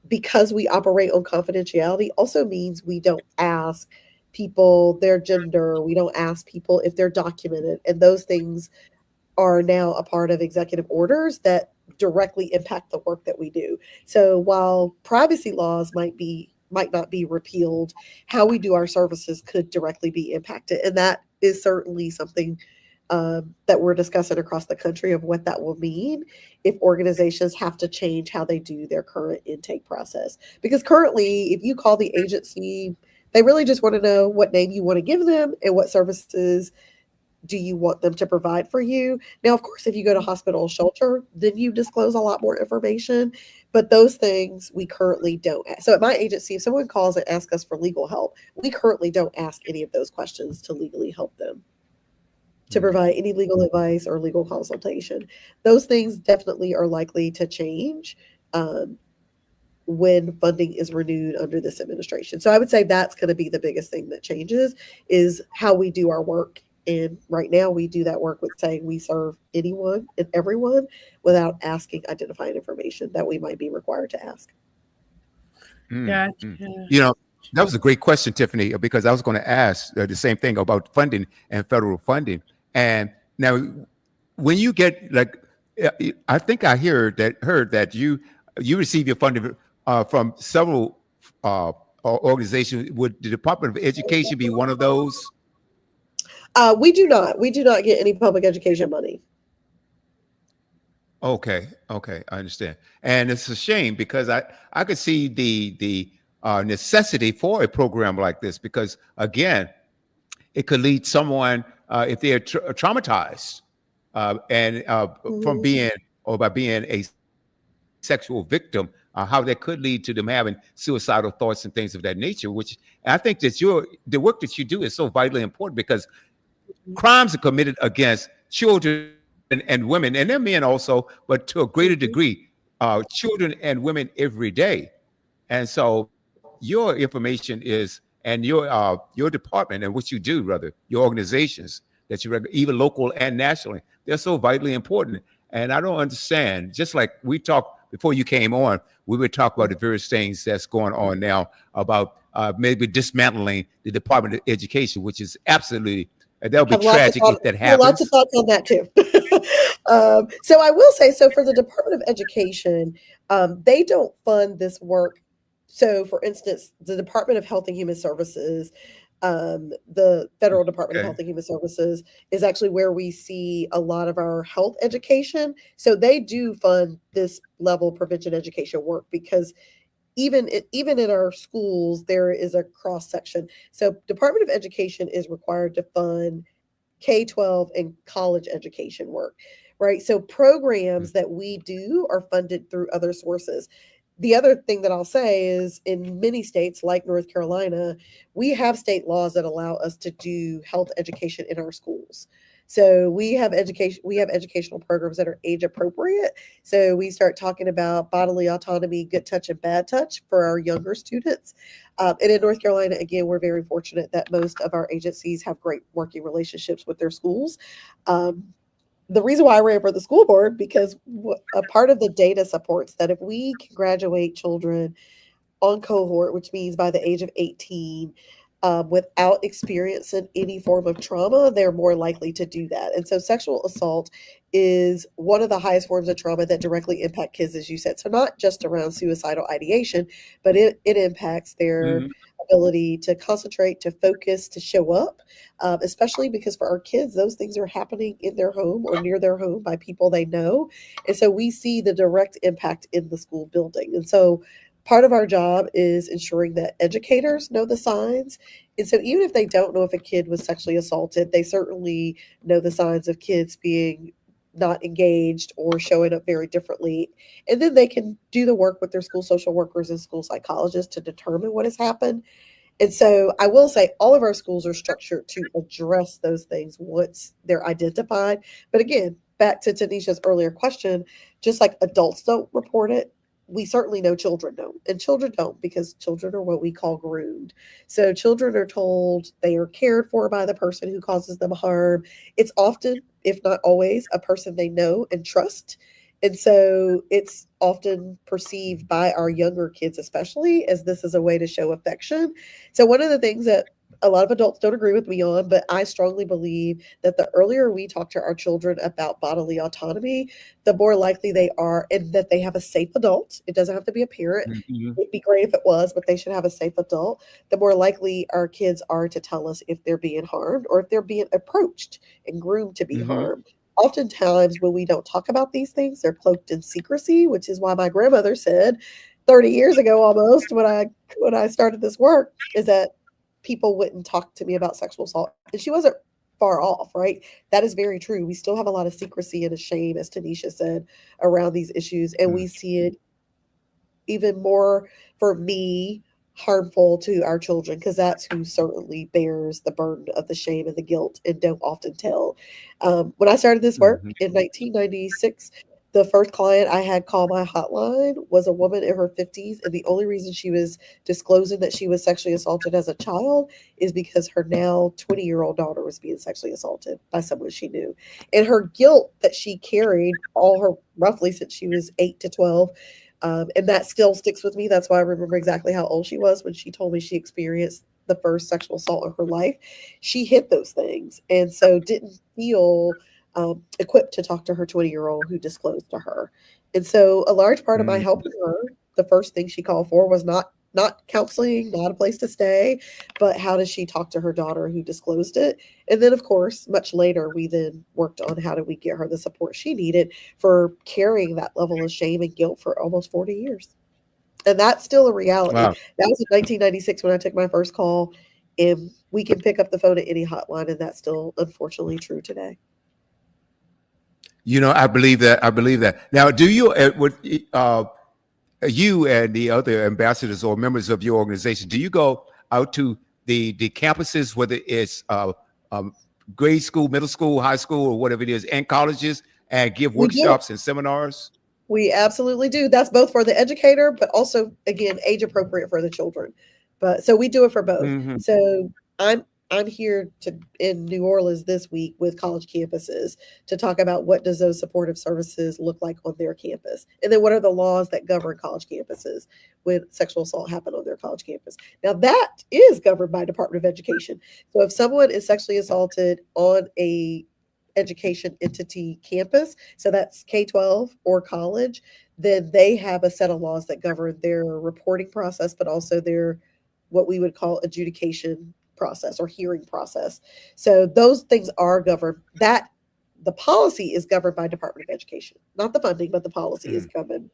S4: because we operate on confidentiality, also means we don't ask people their gender. We don't ask people if they're documented. And those things are now a part of executive orders that directly impact the work that we do. So while privacy laws might not be repealed, how we do our services could directly be impacted. And that is certainly something that we're discussing across the country of what that will mean if organizations have to change how they do their current intake process. Because currently, if you call the agency, they really just want to know what name you want to give them and what services do you want them to provide for you. Now, of course, if you go to hospital or shelter, then you disclose a lot more information, but those things we currently don't. So at my agency, if someone calls and asks us for legal help, we currently don't ask any of those questions to legally help them, to provide any legal advice or legal consultation. Those things definitely are likely to change when funding is renewed under this administration. So I would say that's going to be the biggest thing that changes is how we do our work. And right now we do that work with saying we serve anyone and everyone without asking identifying information that we might be required to ask.
S2: Gotcha.
S1: You know, that was a great question, Tiffany, because I was going to ask the same thing about funding and federal funding. And now, when you get I think I heard that you receive your funding from several organizations. Would the Department of Education be one of those?
S4: We do not. We do not get any public education money.
S1: Okay, I understand. And it's a shame because I could see the necessity for a program like this because, again, it could lead someone if they're traumatized from being or by being a sexual victim, how that could lead to them having suicidal thoughts and things of that nature. Which I think that the work that you do is so vitally important because crimes are committed against children and women, and they're men also, but to a greater degree, children and women every day. And so your information is, and your department and what you do, rather, your organizations that you even local and nationally, they're so vitally important. And I don't understand, just like we talked before you came on, we would talk about the various things that's going on now about maybe dismantling the Department of Education, which is absolutely, that would be tragic if that happens.
S4: Lots of thoughts on that too. So I will say, so for the Department of Education, they don't fund this work. So for instance, the Department of Health and Human Services, the Federal Department of Health and Human Services is actually where we see a lot of our health education. So they do fund this level of prevention education work because even in our schools, there is a cross section. So Department of Education is required to fund K-12 and college education work, right? So programs that we do are funded through other sources. The other thing that I'll say is in many states like North Carolina, we have state laws that allow us to do health education in our schools. So we have educational programs that are age appropriate. So we start talking about bodily autonomy, good touch and bad touch for our younger students. And in North Carolina, again, we're very fortunate that most of our agencies have great working relationships with their schools. The reason why I ran for the school board, because a part of the data supports that if we can graduate children on cohort, which means by the age of 18, without experiencing any form of trauma, they're more likely to do that. And so sexual assault is one of the highest forms of trauma that directly impact kids, as you said. So not just around suicidal ideation, but it impacts their ability to concentrate, to focus, to show up, especially because for our kids, those things are happening in their home or near their home by people they know. And so we see the direct impact in the school building. And so part of our job is ensuring that educators know the signs. And so even if they don't know if a kid was sexually assaulted, they certainly know the signs of kids being not engaged or showing up very differently. And then they can do the work with their school social workers and school psychologists to determine what has happened. And so I will say all of our schools are structured to address those things once they're identified. But again, back to Tanisha's earlier question, just like adults don't report it, we certainly know children don't. And children don't because children are what we call groomed. So children are told they are cared for by the person who causes them harm. It's often, if not always, a person they know and trust. And so it's often perceived by our younger kids, especially, as this is a way to show affection. So one of the things that a lot of adults don't agree with me on, but I strongly believe that the earlier we talk to our children about bodily autonomy, the more likely they are, and that they have a safe adult. It doesn't have to be a parent. It'd be great if it was, but they should have a safe adult. The more likely our kids are to tell us if they're being harmed or if they're being approached and groomed to be harmed. Oftentimes, when we don't talk about these things, they're cloaked in secrecy, which is why my grandmother said 30 years ago almost when I started this work, is that people wouldn't talk to me about sexual assault. And she wasn't far off, right? That is very true. We still have a lot of secrecy and a shame, as Tanisha said, around these issues. And we see it even more, for me, harmful to our children, because that's who certainly bears the burden of the shame and the guilt and don't often tell. When I started this work in 1996, the first client I had call my hotline was a woman in her 50s. And the only reason she was disclosing that she was sexually assaulted as a child is because her now 20-year-old daughter was being sexually assaulted by someone she knew. And her guilt that she carried all her roughly since she was 8 to 12. And that still sticks with me. That's why I remember exactly how old she was when she told me she experienced the first sexual assault of her life. She hid those things and so didn't feel equipped to talk to her 20-year-old who disclosed to her. And so a large part of my helping her, the first thing she called for was not counseling, not a place to stay, but how does she talk to her daughter who disclosed it? And then, of course, much later, we then worked on how do we get her the support she needed for carrying that level of shame and guilt for almost 40 years. And that's still a reality.
S1: Wow.
S4: That was in 1996 when I took my first call, and we can pick up the phone at any hotline, and that's still unfortunately true today.
S1: You know, I believe that. Now, do you, you and the other ambassadors or members of your organization, do you go out to the campuses, whether it's grade school, middle school, high school, or whatever it is, and colleges, and give workshops and seminars?
S4: We absolutely do. That's both for the educator, but also, again, age appropriate for the children. But so we do it for both. So I'm here in New Orleans this week with college campuses to talk about what does those supportive services look like on their campus. And then what are the laws that govern college campuses when sexual assault happened on their college campus. Now that is governed by Department of Education. So if someone is sexually assaulted on a education entity campus, so that's K-12 or college, then they have a set of laws that govern their reporting process, but also their what we would call adjudication process or hearing process. So those things are governed. That the policy is governed by Department of Education, not the funding, but the policy is governed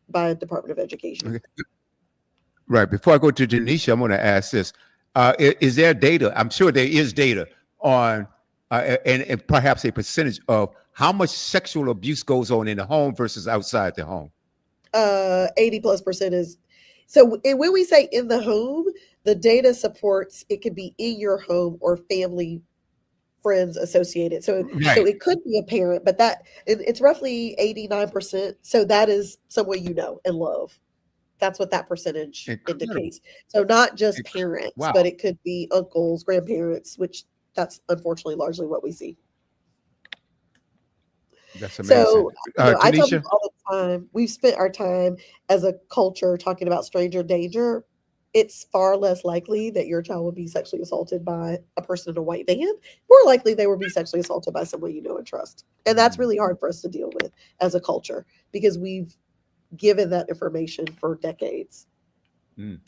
S4: by Department of Education.
S1: Right. Before I go to Denisha, I'm going to ask this: is there data? I'm sure there is data on, and perhaps a percentage of how much sexual abuse goes on in the home versus outside the home.
S4: 80+% is so. And when we say in the home, the data supports it could be in your home or family, friends associated. So
S1: Right.
S4: it could be a parent, but it's roughly 89%. So that is someone you know and love. That's what that percentage
S1: Incredible.
S4: indicates. So not just
S1: Inc-
S4: parents,
S1: Wow.
S4: but it could be uncles, grandparents, which that's unfortunately largely what we see.
S1: That's amazing.
S4: So, I tell
S1: Tanisha?
S4: people all the time, we've spent our time as a culture talking about stranger danger. It's far less likely that your child will be sexually assaulted by a person in a white van. More likely they will be sexually assaulted by someone you know and trust. And that's really hard for us to deal with as a culture because we've given that information for decades.
S1: And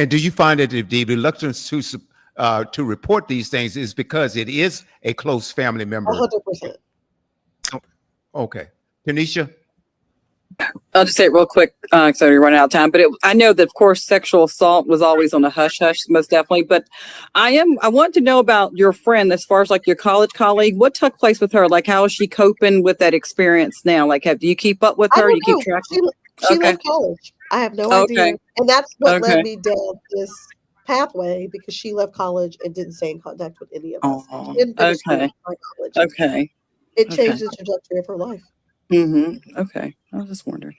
S1: do you find that the reluctance to report these things is because it is a close family member?
S4: 100%.
S1: Okay. Tanisha?
S5: I'll just say it real quick, so we're running out of time. But I know that, of course, sexual assault was always on the hush hush, most definitely. But I want to know about your friend, as far as like your college colleague. What took place with her? Like, how is she coping with that experience now? Like, do you keep up with
S4: I
S5: her?
S4: don't
S5: You keep
S4: know.
S5: track?
S4: She
S5: Okay.
S4: left college. I have no
S5: Okay.
S4: idea. And that's what
S5: Okay.
S4: led me down this pathway because she left college and didn't stay in contact with any of us.
S5: Oh,
S4: She didn't finish school
S5: okay.
S4: by college.
S5: Okay.
S4: It
S5: Okay.
S4: changed the trajectory of her life.
S5: Okay. I was just wondering.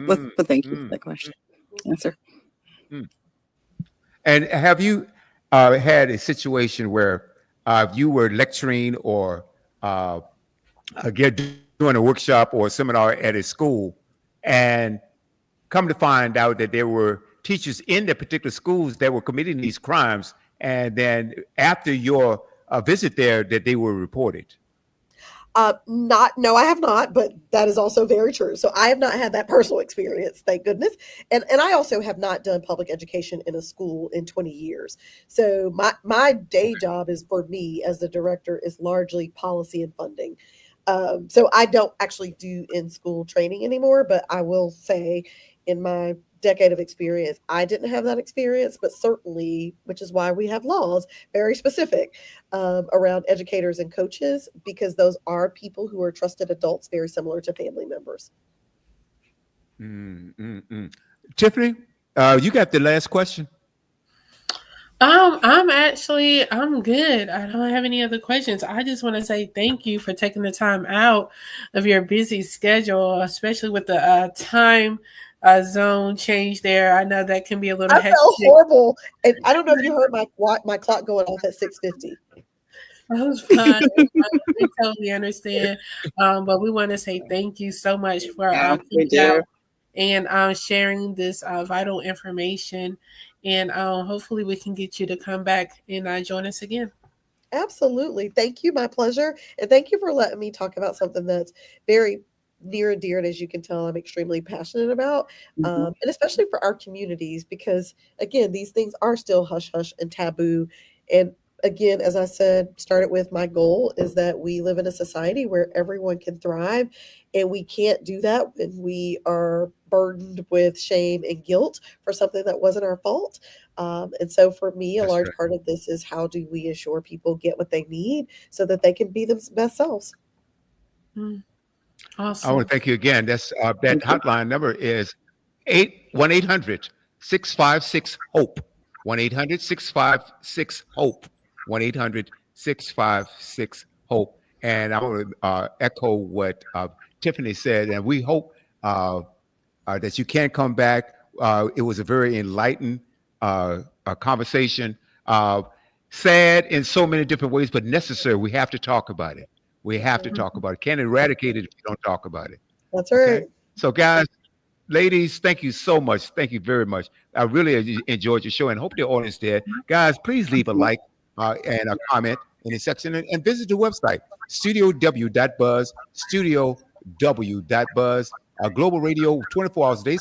S5: But thank you for that question. Answer.
S1: And have you had a situation where you were lecturing or doing a workshop or a seminar at a school and come to find out that there were teachers in the particular schools that were committing these crimes, and then after your visit there that they were reported?
S4: No, I have not, but that is also very true. So I have not had that personal experience, thank goodness. And I also have not done public education in a school in 20 years. So my day job is, for me as the director, is largely policy and funding. So I don't actually do in-school training anymore, but I will say in my decade of experience, I didn't have that experience, but certainly, which is why we have laws very specific around educators and coaches, because those are people who are trusted adults, very similar to family members.
S1: Tiffany, you got the last question.
S2: I'm good. I don't have any other questions. I just want to say thank you for taking the time out of your busy schedule, especially with the time zone change there. I know that can be a little
S4: I
S2: hectic.
S4: felt horrible. And I don't know if you heard my clock going off at 6:50.
S2: That was fine. We totally understand. But we want to say thank you so much for coming out and sharing this vital information. And hopefully we can get you to come back and join us again.
S4: Absolutely. Thank you. My pleasure. And thank you for letting me talk about something that's very near and dear. And as you can tell, I'm extremely passionate about, and especially for our communities, because again, these things are still hush hush and taboo. And again, as I said, started with, my goal is that we live in a society where everyone can thrive. And we can't do that when we are burdened with shame and guilt for something that wasn't our fault. And so for me, a
S1: That's
S4: large
S1: right.
S4: part of this is, how do we ensure people get what they need so that they can be their best selves?
S2: Mm.
S1: I
S2: Awesome.
S1: want to thank you again. That's that hotline number is 1-800-656-HOPE. 1-800-656-HOPE. 1-800-656-HOPE. And I want to echo what Tiffany said, and we hope that you can come back. It was a very enlightened conversation. Sad in so many different ways, but necessary. We have to talk about it. We have to talk about it. Can't eradicate it if you don't talk about it.
S4: That's right.
S1: Okay? So, guys, ladies, thank you so much. Thank you very much. I really enjoyed your show and hope the audience did. Guys, please leave a like and a comment in the section and visit the website, studiow.buzz, studiow.buzz, global radio 24 hours a day.